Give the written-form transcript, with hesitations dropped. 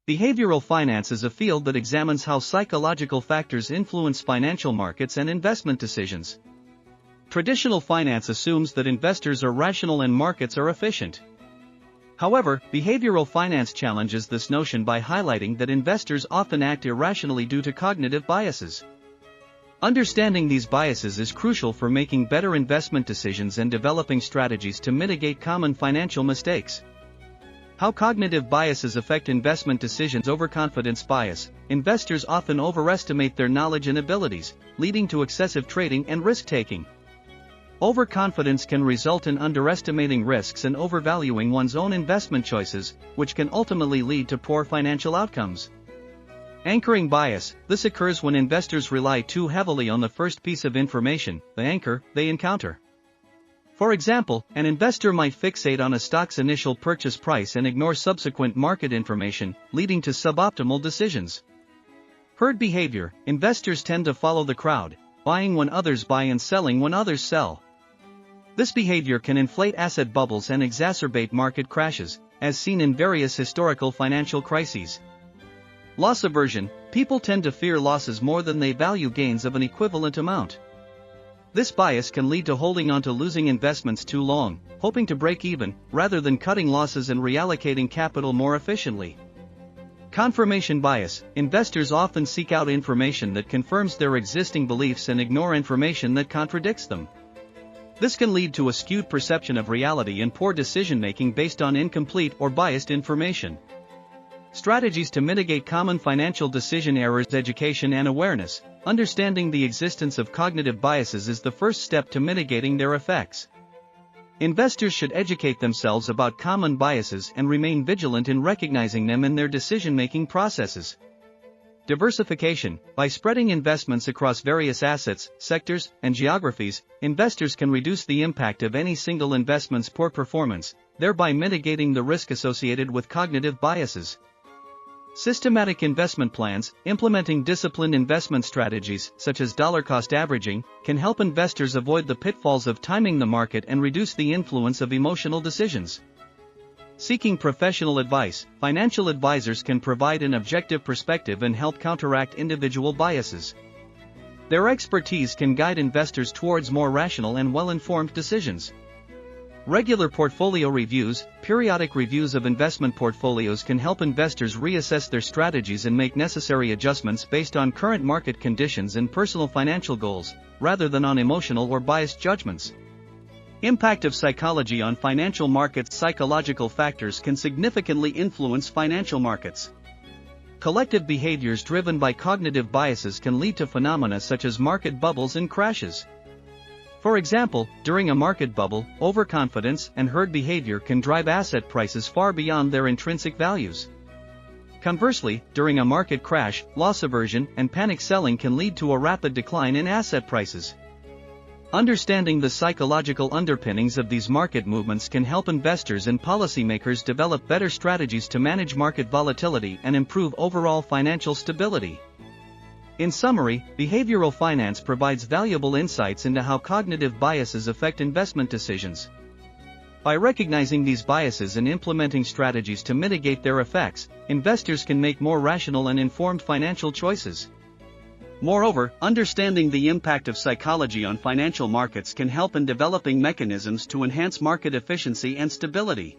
Behavioral finance is a field that examines how psychological factors influence financial markets and investment decisions. Traditional finance assumes that investors are rational and markets are efficient. However, behavioral finance challenges this notion by highlighting that investors often act irrationally due to cognitive biases. Understanding these biases is crucial for making better investment decisions and developing strategies to mitigate common financial mistakes. How cognitive biases affect investment decisions. Overconfidence bias. Investors often overestimate their knowledge and abilities, leading to excessive trading and risk-taking. Overconfidence can result in underestimating risks and overvaluing one's own investment choices, which can ultimately lead to poor financial outcomes. Anchoring bias. This occurs when investors rely too heavily on the first piece of information, the anchor, they encounter. For example, an investor might fixate on a stock's initial purchase price and ignore subsequent market information, leading to suboptimal decisions. Herd behavior. Investors tend to follow the crowd, buying when others buy and selling when others sell. This behavior can inflate asset bubbles and exacerbate market crashes, as seen in various historical financial crises. Loss aversion. People tend to fear losses more than they value gains of an equivalent amount. This bias can lead to holding on to losing investments too long, hoping to break even, rather than cutting losses and reallocating capital more efficiently. Confirmation bias. Investors often seek out information that confirms their existing beliefs and ignore information that contradicts them. This can lead to a skewed perception of reality and poor decision-making based on incomplete or biased information. Strategies to mitigate common financial decision errors. Education and awareness. Understanding the existence of cognitive biases is the first step to mitigating their effects. Investors should educate themselves about common biases and remain vigilant in recognizing them in their decision-making processes. Diversification. By spreading investments across various assets, sectors, and geographies, investors can reduce the impact of any single investment's poor performance, thereby mitigating the risk associated with cognitive biases. Systematic investment plans. Implementing disciplined investment strategies, such as dollar-cost averaging, can help investors avoid the pitfalls of timing the market and reduce the influence of emotional decisions. Seeking professional advice. Financial advisors can provide an objective perspective and help counteract individual biases. Their expertise can guide investors towards more rational and well-informed decisions. Regular portfolio reviews. Periodic reviews of investment portfolios can help investors reassess their strategies and make necessary adjustments based on current market conditions and personal financial goals, rather than on emotional or biased judgments. Impact of psychology on financial markets. Psychological factors can significantly influence financial markets. Collective behaviors driven by cognitive biases can lead to phenomena such as market bubbles and crashes. For example, during a market bubble, overconfidence and herd behavior can drive asset prices far beyond their intrinsic values. Conversely, during a market crash, loss aversion and panic selling can lead to a rapid decline in asset prices. Understanding the psychological underpinnings of these market movements can help investors and policymakers develop better strategies to manage market volatility and improve overall financial stability. In summary, behavioral finance provides valuable insights into how cognitive biases affect investment decisions. By recognizing these biases and implementing strategies to mitigate their effects, investors can make more rational and informed financial choices. Moreover, understanding the impact of psychology on financial markets can help in developing mechanisms to enhance market efficiency and stability.